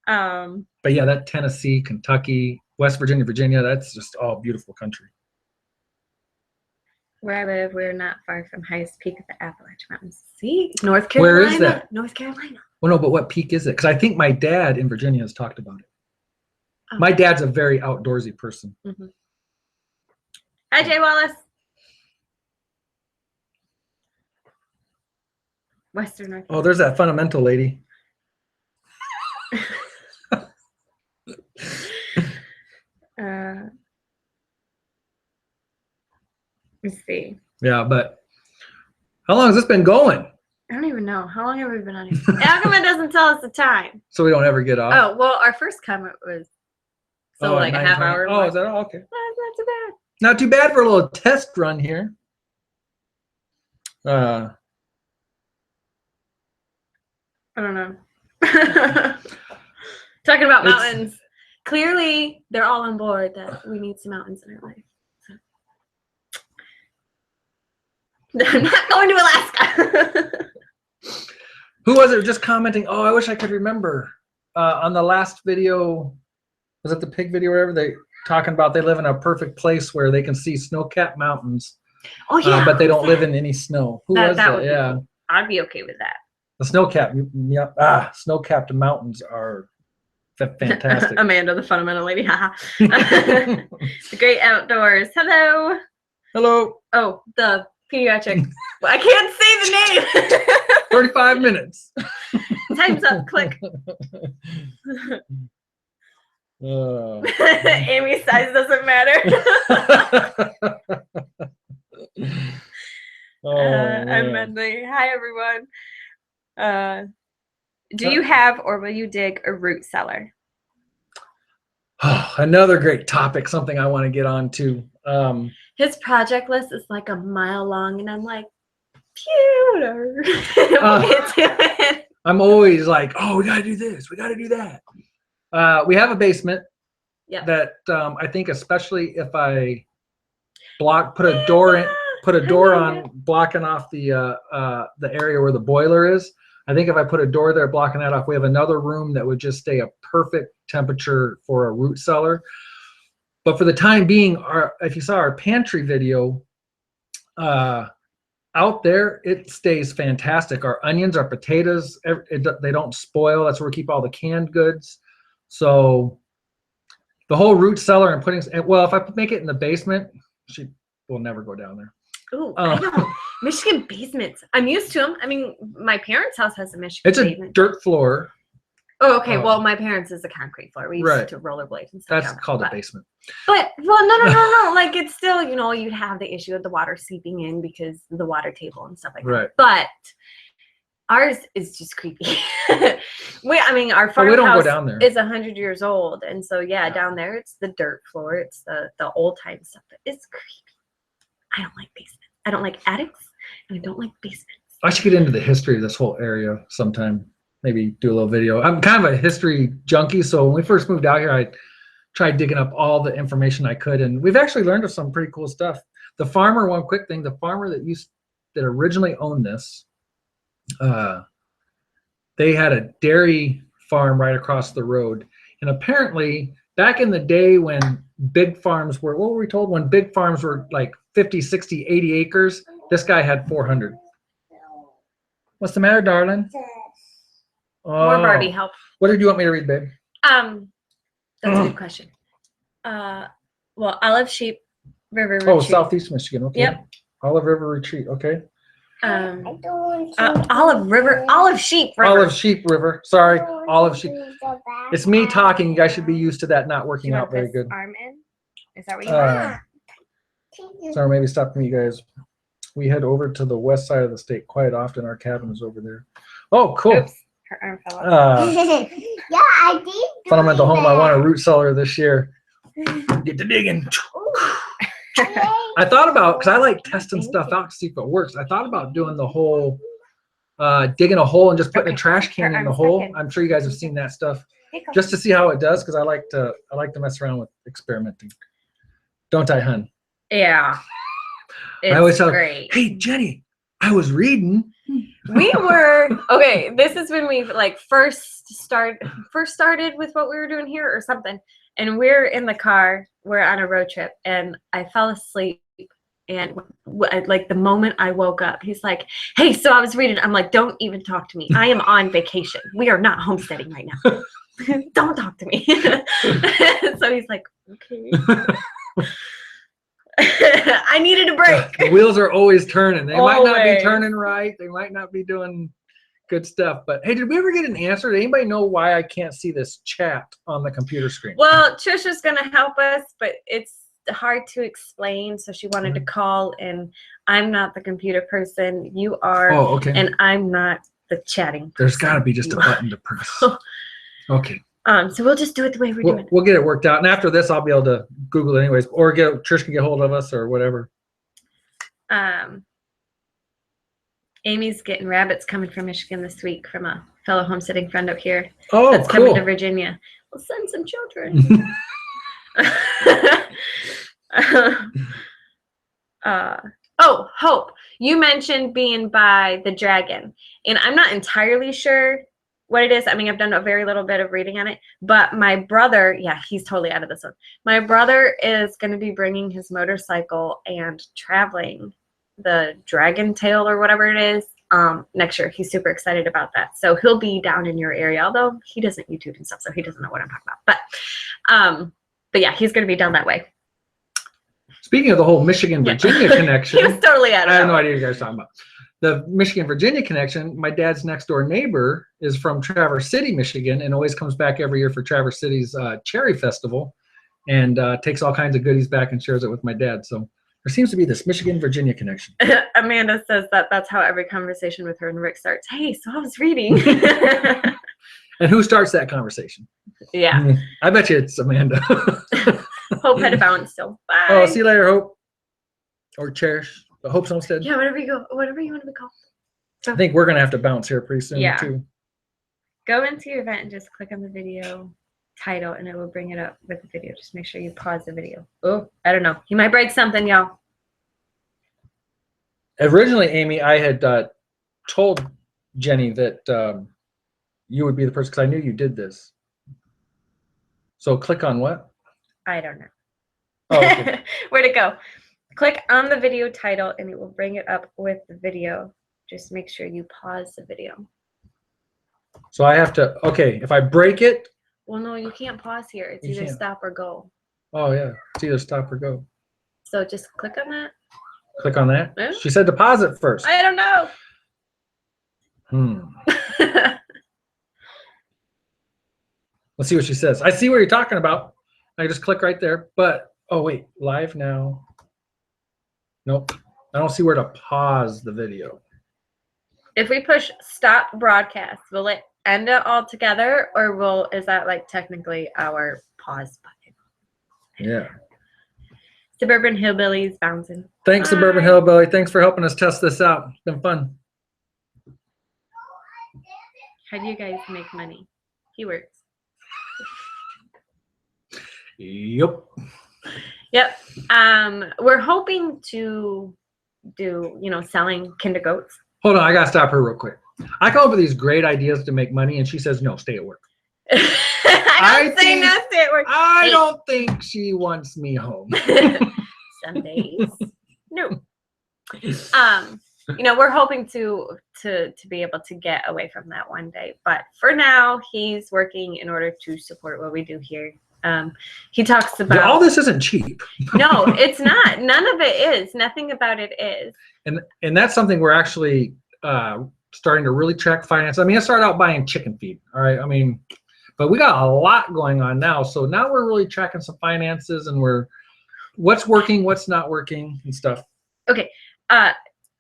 But yeah, that Tennessee, Kentucky, West Virginia, that's just all beautiful country.
Where I live, we're not far from highest peak of the Appalachian Mountains. See? North Carolina.
Where is that?
North Carolina.
Well, no, but what peak is it? Because I think my dad in Virginia has talked about it. Oh. My dad's a very outdoorsy person.
Mm-hmm. Hi, Jay Wallace. Western North Carolina.
Oh, there's that fundamental lady.
Let's see.
Yeah, but how long has this been going?
I don't even know. How long have we been on here? How come it doesn't tell us the time?
So we don't ever get off?
Oh, well, our first comment was a half hour.
Oh, is that all? Okay.
not too bad.
Not too bad for a little test run here.
I don't know. Talking about mountains. Clearly, they're all on board that we need some mountains in our life. So. I'm not going to Alaska.
Who was it just commenting? Oh, I wish I could remember. On the last video, was it the pig video or whatever? They talking about they live in a perfect place where they can see snow-capped mountains.
Oh yeah,
but they don't live in any snow. Who was that? Yeah,
cool. I'd be okay with that.
The snow-capped. Yep. Snow-capped mountains are fantastic.
Amanda, the fundamental lady. The great outdoors. Hello.
Hello.
Oh, the pediatric. I can't say the name.
35 minutes.
Time's up. Click. Amy's size doesn't matter. I'm Medley. Hi, everyone. Do you have or will you dig a root cellar?
Another great topic, something I want to get on to.
His project list is like a mile long, and I'm like, pewter. We'll get to it.
I'm always like, oh, we got to do this. We got to do that. We have a basement that I think, especially if I put a door on blocking off the area where the boiler is. I think if I put a door there blocking that off, we have another room that would just stay a perfect temperature for a root cellar. But for the time being, if you saw our pantry video, out there, it stays fantastic. Our onions, our potatoes, they don't spoil. That's where we keep all the canned goods. So the whole root cellar and if I make it in the basement, she will never go down there.
Ooh, I know. Michigan basements. I'm used to them. I mean, my parents' house has a Michigan basement.
It's a dirt floor.
Oh, okay. Well, my parents is a concrete floor. We used to rollerblade and stuff.
That's called a basement.
But, well, no. Like, it's still, you'd have the issue of the water seeping in because of the water table and stuff like that. But ours is just creepy. Our farmhouse is 100 years old. And so, down there, it's the dirt floor. It's the old time stuff. But it's creepy. I don't like basements. I don't like attics, and I don't like basements.
I should get into the history of this whole area sometime. Maybe do a little video. I'm kind of a history junkie, so when we first moved out here, I tried digging up all the information I could, and we've actually learned of some pretty cool stuff. The farmer, one quick thing, the farmer that originally owned this, they had a dairy farm right across the road, and apparently back in the day when big farms were, what were we told? When big farms were like 50, 60, 80 acres, this guy had 400. What's the matter, darling?
More Barbie help.
What did you want me to read, babe?
That's a good question. Olive Sheep River Retreat.
Oh, Southeast Michigan. Okay.
Yep.
Olive River Retreat. Okay.
Olive Sheep River.
Olive Sheep River. Sorry, Olive Sheep. It's me talking. You guys should be used to that not working out very good.
Arm in? Is that what you want?
Sorry, maybe stop me, you guys. We head over to the west side of the state quite often. Our cabin is over there. Oh, cool.
Oops. Her arm fell off.
Yeah, I did.
Fundamental home. I want a root cellar this year. Get to digging. I thought about, because I like testing stuff out to see if it works. I thought about doing the whole digging a hole and just putting a trash can in the hole. I'm sure you guys have seen that stuff, just to see how it does, because I like to mess around with experimenting. Don't I, hun?
Yeah.
I always tell her, hey, Jenny, I was reading.
We were okay. This is when we first started with what we were doing here or something. And we're in the car. We're on a road trip, and I fell asleep. And the moment I woke up, he's like, "Hey, so I was reading." I'm like, "Don't even talk to me. I am on vacation. We are not homesteading right now. Don't talk to me." So he's like, "Okay." I needed a break.
The wheels are always turning. They might not be turning right. They might not be doing good stuff. But hey, did we ever get an answer? Did anybody know why I can't see this chat on the computer screen?
Well, Trisha's going to help us, but it's hard to explain. So she wanted to call, and I'm not the computer person. You are.
Oh, okay.
And I'm not the chatting person.
There's got to be just a button to press. Okay.
So we'll just do it the way we're doing it.
We'll get it worked out. And after this, I'll be able to Google it anyways, or Trish can get hold of us or whatever.
Amy's getting rabbits coming from Michigan this week from a fellow homesteading friend up here.
Oh,
that's
cool.
coming to Virginia. We'll send some children. Oh, Hope, you mentioned being by the dragon, and I'm not entirely sure what it is. I mean, I've done a very little bit of reading on it, but my brother, yeah, he's totally out of this one. My brother is going to be bringing his motorcycle and traveling the Dragon Tail or whatever it is next year. He's super excited about that. So he'll be down in your area, although he doesn't YouTube and stuff, so he doesn't know what I'm talking about. But yeah, he's going to be down that way.
Speaking of the whole Michigan-Virginia connection.
He was totally out of it.
I have no idea what you guys are talking about. The Michigan-Virginia connection, my dad's next door neighbor is from Traverse City, Michigan, and always comes back every year for Traverse City's Cherry Festival and takes all kinds of goodies back and shares it with my dad. So there seems to be this Michigan-Virginia connection.
Amanda says that's how every conversation with her and Rick starts. Hey, so I was reading.
And who starts that conversation?
Yeah.
I bet you it's Amanda.
Hope had to bounce, so bye.
Oh, see you later, Hope. Or Cherish. But Hope's Homestead.
Yeah, whatever you want to be called.
I think we're going to have to bounce here pretty soon, too.
Go into your event and just click on the video title, and it will bring it up with the video. Just make sure you pause the video. Oh, I don't know. You might break something, y'all.
Originally, Amy, I had told Jenny that you would be the person because I knew you did this. So click on what?
I don't know.
Oh, okay.
Where'd it go? Click on the video title and it will bring it up with the video. Just make sure you pause the video.
So I have to, okay, if I break it.
Well, no, you can't pause here. It's either stop or go.
Oh, yeah. It's either stop or go.
So just click on that.
Click on that?
Yeah.
She said deposit first.
I don't know.
Let's see what she says. I see what you're talking about. I just click right there. But, oh, wait. Live now. Nope. I don't see where to pause the video.
If we push stop broadcast, will it end it all together, or is that like technically our pause button?
Yeah.
Suburban Hillbillies bouncing.
Thanks,
Bye.
Suburban Hillbilly. Thanks for helping us test this out. It's been fun.
How do you guys make money? Keywords.
Yep.
Yep. We're hoping to do, selling kinder goats.
Hold on, I gotta stop her real quick. I come up with these great ideas to make money, and she says, "No, stay at work."
I don't say no, stay at work.
I don't think she wants me home.
Some days, no. We're hoping to be able to get away from that one day, but for now, he's working in order to support what we do here. He talks about
all this isn't cheap.
No, it's not. None of it is. Nothing about it is.
And that's something we're actually starting to really track finance. I mean, I started out buying chicken feed. All right. I mean, but we got a lot going on now. So now we're really tracking some finances and what's working, what's not working and stuff.
Okay.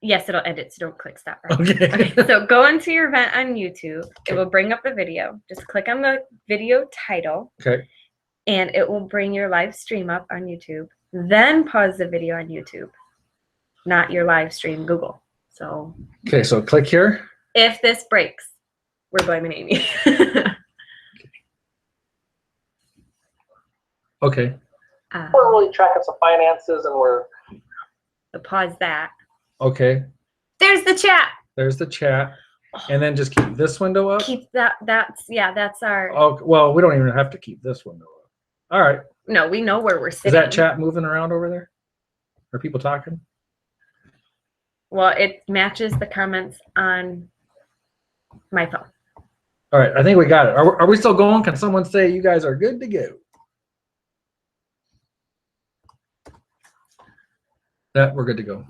Yes, it'll end it, so don't click stop. Right?
Okay.
So go into your event on YouTube. Okay. It will bring up the video. Just click on the video title.
Okay.
And it will bring your live stream up on YouTube. Then pause the video on YouTube, not your live stream Google. So.
Okay, so click here.
If this breaks, we're blaming Amy.
Okay. We're really tracking some finances and we're.
So pause that.
Okay.
There's the chat.
There's the chat. And then just keep this window up.
Keep that. That's our.
Oh, well, we don't even have to keep this window up. All right.
No, we know where we're sitting.
Is that chat moving around over there? Are people talking?
Well, it matches the comments on my phone.
All right. I think we got it. Are we still going? Can someone say you guys are good to go? That we're good to go.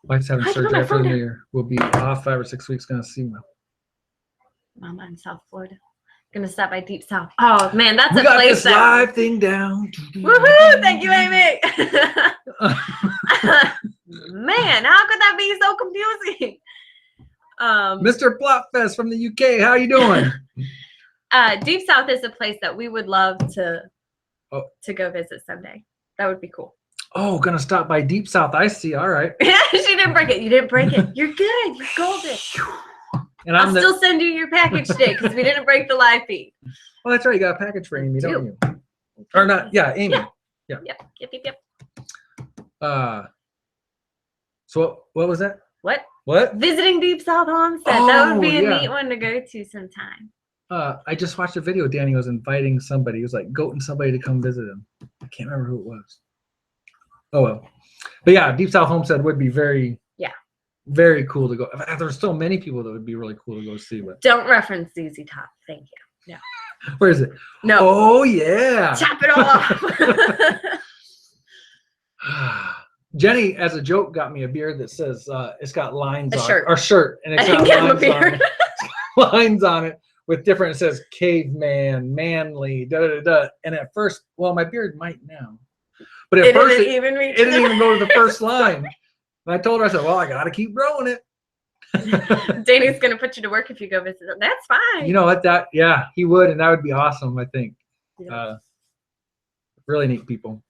Wife's having surgery after the new year. We'll be off 5 or 6 weeks. Gonna see
Mama in South Florida. Gonna stop by Deep South. Oh man, that's
we
a
got
place.
This live thing down.
Woohoo! Thank you, Amy. Man, how could that be so confusing?
Mr. Plotfest from the UK. How you doing?
Deep South is a place that we would love to go visit someday. That would be cool.
Oh, gonna stop by Deep South. I see. All right.
She didn't break it. You didn't break it. You're good. You're golden.
And
I'll still send you your package today because we didn't break the live feed.
Well, that's right. You got a package for Amy, don't you? Or not? Yeah, Amy. Yeah.
Yep.
So what was that?
What? Visiting Deep South Homestead. That would be a neat one to go to sometime.
I just watched a video. Danny was inviting somebody. He was like goating somebody to come visit him. I can't remember who it was. Oh well. But yeah, Deep South Homestead would be very very cool to go. There's so many people that would be really cool to go see. But
don't reference ZZ Top. Thank you. No.
Where is it?
No.
Oh yeah.
Chop it off.
Jenny, as a joke, got me a beard that says it's got lines on
shirt.
it. Or shirt. And it's got lines on it with different, it says caveman, manly, da-da-da-da. And at first, well, my beard might now. But at first, it didn't even go to the first line. And I told her, I said, well, I got to keep growing it.
Danny's going to put you to work if you go visit them. That's fine.
You know what? Yeah, he would. And that would be awesome, I think. Yeah. Really neat people.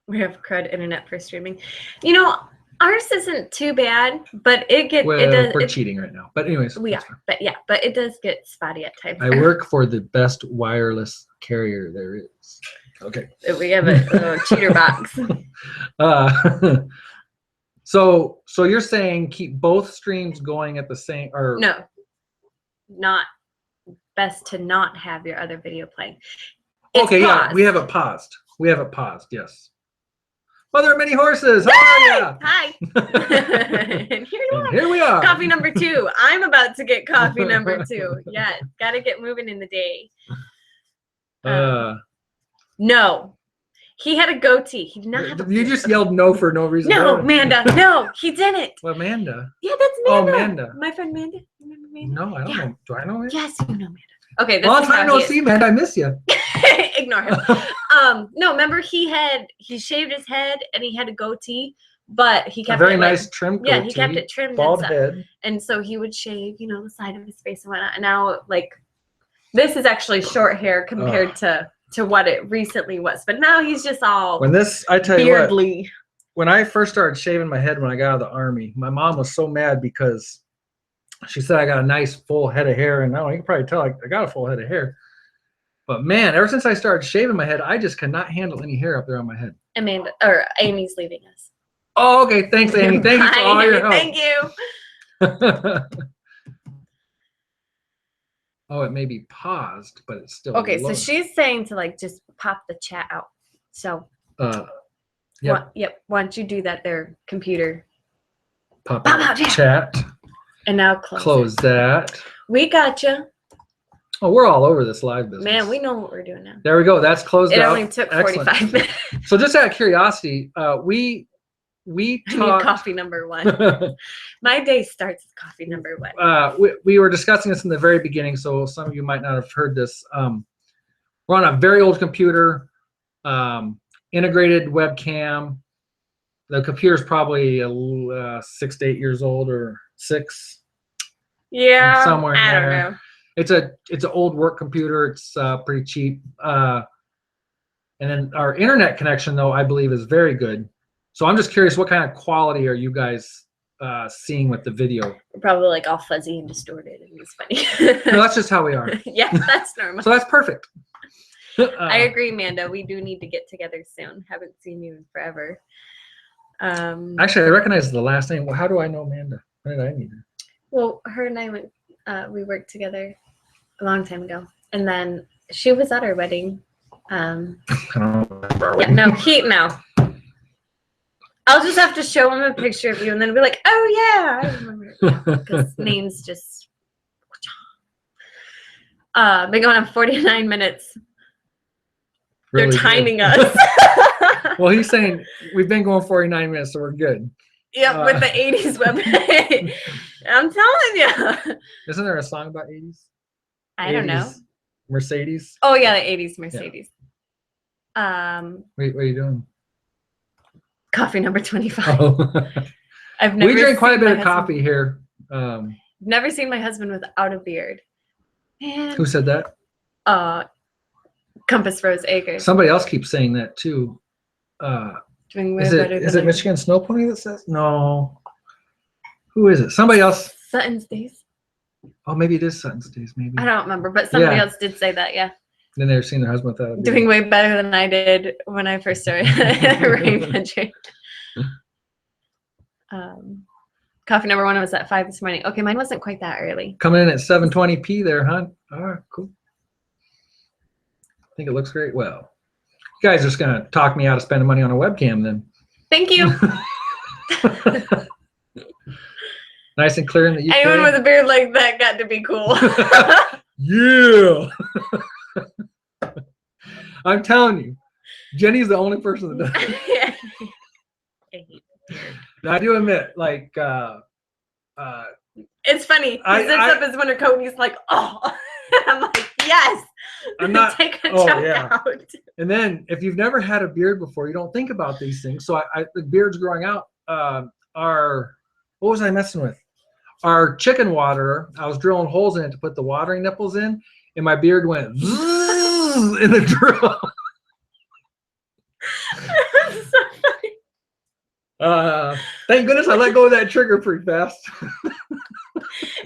We have crud internet for streaming. You know, ours isn't too bad, but it does.
We're cheating right now. But anyways.
We are. But it does get spotty at times.
I work for the best wireless carrier there is. Okay.
We have a cheater box.
So you're saying keep both streams going at the same, or
no, not best to not have your other video playing.
Okay, yeah, we have it paused. Yes. Mother of many horses. How are you?
Hi. And
here we are.
Coffee number 2. I'm about to get coffee number 2. Yeah, got to get moving in the day. No. He had a goatee. He did not have
You just yelled no for no reason.
No, Amanda. No, he didn't.
Well, Amanda.
Yeah, that's Amanda.
Oh, Amanda.
My friend Amanda. Remember Amanda?
No, I don't know. Do I know Amanda?
Yes, you know Amanda. Okay, this
long
is
time no see, Amanda. I miss you.
Ignore him. No, remember he shaved his head and he had a goatee, but he kept
a very nice trim goatee.
Yeah, he kept it trimmed.
Bald head.
And so he would shave, the side of his face and whatnot. And now, this is actually short hair compared to what it recently was. But now he's just all
I tell you
beardly.
When I first started shaving my head when I got out of the Army, my mom was so mad because she said I got a nice full head of hair. And now you can probably tell I got a full head of hair. But man, ever since I started shaving my head, I just cannot handle any hair up there on my head.
Amy's leaving us.
Oh, okay. Thanks, Amy. Thank you for all your help.
Thank you.
Oh, it may be paused, but it's still
okay.
loaded.
So she's saying to just pop the chat out. So
yep.
Why don't you do that there, computer?
Pop out chat.
And now
close that.
We got you.
Oh, we're all over this live business.
Man, we know what we're doing now.
There we go. That's closed out.
It only took 45 minutes.
So just out of curiosity, we talked.
Coffee number 1. My day starts with coffee number 1.
We were discussing this in the very beginning, so some of you might not have heard this. We're on a very old computer, integrated webcam. The computer's probably 6 to 8 years old, or 6.
Yeah,
somewhere in
I
there.
don't know.
It's an old work computer. It's pretty cheap. And then our internet connection, though, I believe is very good. So I'm just curious, what kind of quality are you guys seeing with the video?
We're probably all fuzzy and distorted, and it's funny.
No, that's just how we are.
Yeah, that's normal.
So that's perfect.
I agree, Amanda. We do need to get together soon. Haven't seen you in forever.
Actually, I recognize the last name. Well, how do I know Amanda? When did I meet her?
Well, her and I went. We worked together a long time ago, and then she was at our wedding.
I don't remember.
Yeah, no. I'll just have to show him a picture of you, and then be like, "Oh yeah, I remember." Because names just. Been going on 49 minutes.
Really
They're timing
good.
us.
Well, he's saying we've been going 49 minutes, so we're good.
Yep, with the 80s website. I'm telling you.
Isn't there a song about 80s?
I don't know.
Mercedes?
Oh, yeah, the 80s Mercedes.
Yeah. Wait, what are you doing?
Coffee number 25.
Oh.
I've never
we drink quite a
seen
bit
my
of
husband.
coffee here.
Never seen my husband without a beard. Man.
Who said that?
Compass Rose Acres.
Somebody else keeps saying that too.
Doing way
Is
better
it
than
Michigan Snow Pony that says? No. Who is it? Somebody else.
Sutton's Days.
Oh, maybe it is Sutton's Days. Maybe.
I don't remember, but somebody
Yeah.
else did say that. Yeah.
Then they've seen their husband without a beard.
Doing way better than I did when I first started Rain Magic. Coffee number 1 was at 5 this morning. Okay, mine wasn't quite that early.
Coming in at 7:20 there, huh? All right, cool. I think it looks great. Well, you guys are just gonna talk me out of spending money on a webcam then.
Thank you.
Nice and clear in the UK.
Anyone with a beard like that got to be cool.
Yeah. I'm telling you, Jenny's the only person that does it. Now, I do admit, like,
it's funny. He zips up his winter coat and he's like, "Oh," I'm like, "Yes."
I'm not.
Take a chunk out.
And then, if you've never had a beard before, you don't think about these things. So, the beards growing out are. What was I messing with? Our chicken water. I was drilling holes in it to put the watering nipples in, and my beard went in the drill.
That's so funny.
Thank goodness I let go of that trigger pretty fast.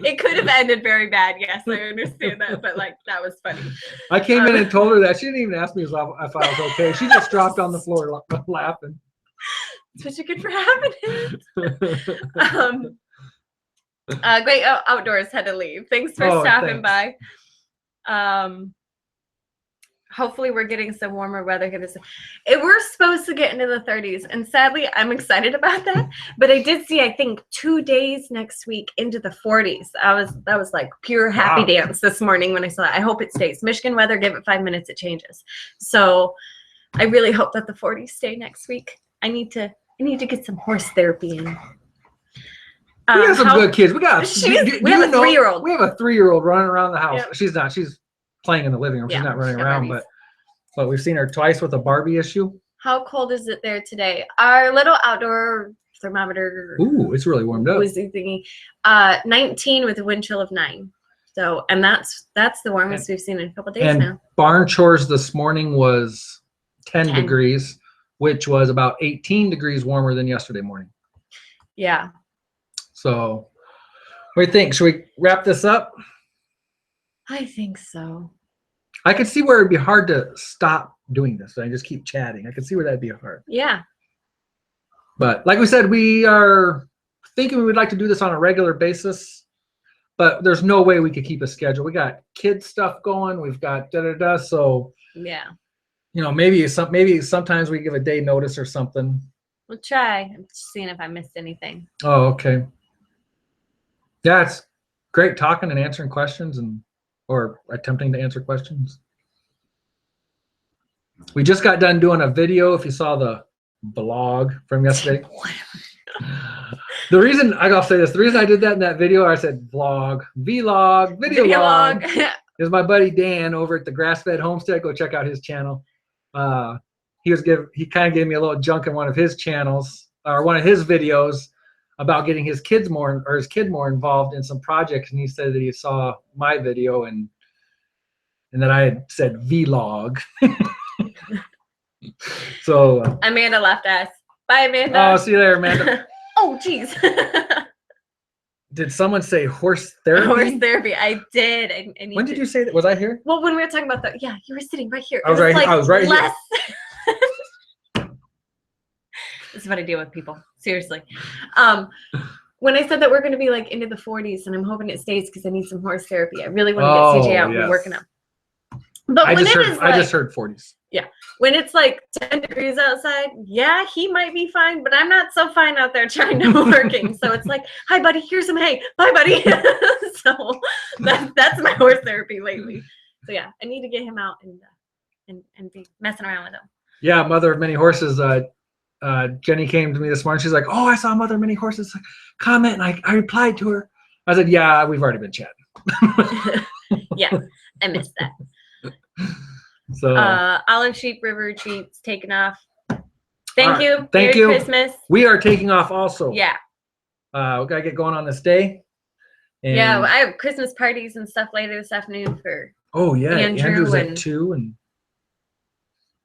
It could have ended very bad. Yes, I understand that, but like that was funny.
I came in and told her that. She didn't even ask me if I was okay. She just dropped on the floor laughing.
That's what you get for having it. Great Outdoors had to leave. Thanks for stopping by. Hopefully we're getting some warmer weather here. We're supposed to get into the 30s, and sadly, I'm excited about that. But I did see, I think, 2 days next week into the 40s. That was like pure happy dance this morning when I saw it. I hope it stays. Michigan weather, give it 5 minutes, it changes. So I really hope that the 40s stay next week. I need to get some horse therapy in.
We got some good kids. We have a
3-year-old.
We have a 3-year-old running around the house.
Yep.
She's not. She's playing in the living room.
Yeah,
she's not running
she's got
around,
Barbies.
but we've seen her twice with a Barbie issue.
How cold is it there today? Our little outdoor thermometer.
Ooh, it's really warmed up.
Was thingy, 19 with a wind chill of 9. So, and that's the warmest we've seen in a couple of days
and
now.
Barn chores this morning was 10 degrees, which was about 18 degrees warmer than yesterday morning.
Yeah.
So, what do you think? Should we wrap this up?
I think so.
I could see where it'd be hard to stop doing this and just keep chatting. I could see where that'd be hard.
Yeah.
But like we said, we are thinking we would like to do this on a regular basis, but there's no way we could keep a schedule. We got kids stuff going. We've got da-da-da. So,
yeah.
Maybe sometimes we give a day notice or something.
We'll try. I'm just seeing if I missed anything.
Oh, okay. Yeah, it's great talking and answering questions or attempting to answer questions. We just got done doing a video. If you saw the vlog from yesterday. The reason I did that in that video, I said vlog, vlog, video log, is my buddy Dan over at the Grass-Fed Homestead. Go check out his channel. He kind of gave me a little junk in one of his channels or one of his videos about getting his kid more involved in some projects, and he said that he saw my video and that I had said vlog. So
Amanda left us. Bye, Amanda.
Oh, see you there, Amanda.
Oh, geez.
Did someone say horse therapy?
Horse therapy. I did.
When did you say that? Was I here?
Well, when we were talking about that, yeah, you were sitting right here.
I was right here.
This is what I deal with, people. Seriously. When I said that we're going to be like into the 40s, and I'm hoping it stays because I need some horse therapy. I really want to get CJ out and working out. But I just heard
40s.
Yeah. When it's like 10 degrees outside, yeah, he might be fine, but I'm not so fine out there trying to working. So it's like, hi, buddy, here's some hay. Bye, buddy. So that's my horse therapy lately. So yeah, I need to get him out and be messing around with him.
Yeah, Mother of Many Horses. Jenny came to me this morning. She's like, oh, I saw Mother of Many Horses comment, and I replied to her. I said, yeah, we've already been chatting.
Yeah, I missed that.
So
Olive Sheep River Retreat's taken off. Thank you.
Thank
Merry
you.
Christmas.
We are taking off also.
Yeah.
We gotta get going on this day. And,
Yeah, I have Christmas parties and stuff later this afternoon for.
oh yeah,
Andrew
Andrew's at
and-
2, and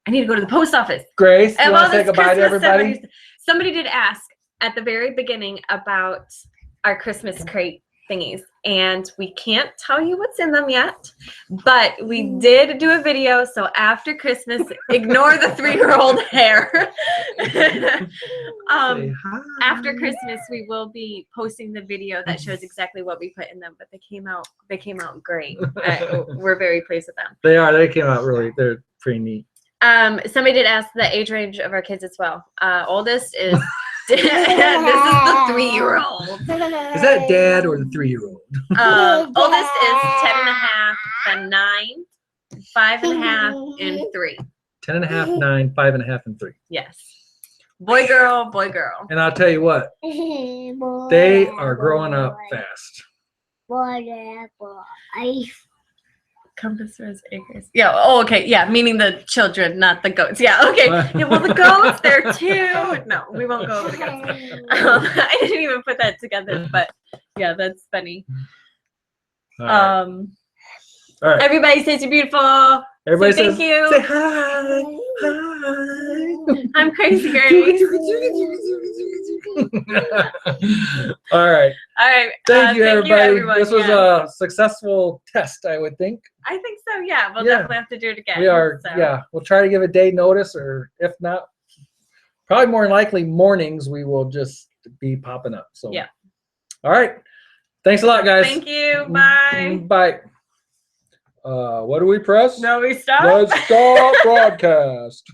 I need to go to the post office.
Grace,
I
you
have
want
all
to say
this
goodbye to
Christmas stuff.
everybody?
Somebody did ask at the very beginning about our Christmas crate thingies, and we can't tell you what's in them yet, but we did do a video. So after Christmas, ignore the 3-year-old hair.
Say hi.
After Christmas, we will be posting the video that shows exactly what we put in them. But they came out great. We're very pleased with them.
They came out really. They're pretty neat.
Somebody did ask the age range of our kids as well. Oldest is this is the 3-year-old.
Is that dad or the 3-year-old?
Oldest is 10.5, then 9, 5.5, and 3.
10.5, 9, 5.5, and 3.
Yes. Boy, girl, boy, girl.
And I'll tell you what, they are growing up fast.
Compass rose acres. Yeah. Oh, okay. Yeah. Meaning the children, not the goats. Yeah. Okay. Yeah, well, the goats, they're 2. No, we won't go over the goats. I didn't even put that together, but yeah, that's funny.
All right. All right.
Everybody says you're beautiful.
Everybody
say
says,
thank you.
Say hi. Hi.
I'm Crazy Grace.
All right.
All right.
Thank you, everybody.
everyone.
This was
Yeah.
a successful test, I would think.
I think so. Yeah. We'll
Yeah.
definitely have to do it again.
We are,
so.
yeah. We'll try to give a day notice, or if not, probably more than likely mornings, we will just be popping up. So,
Yeah.
All right. Thanks a lot, guys.
Thank you. Bye.
Bye. What do we press?
No, we stop.
Let's stop broadcast.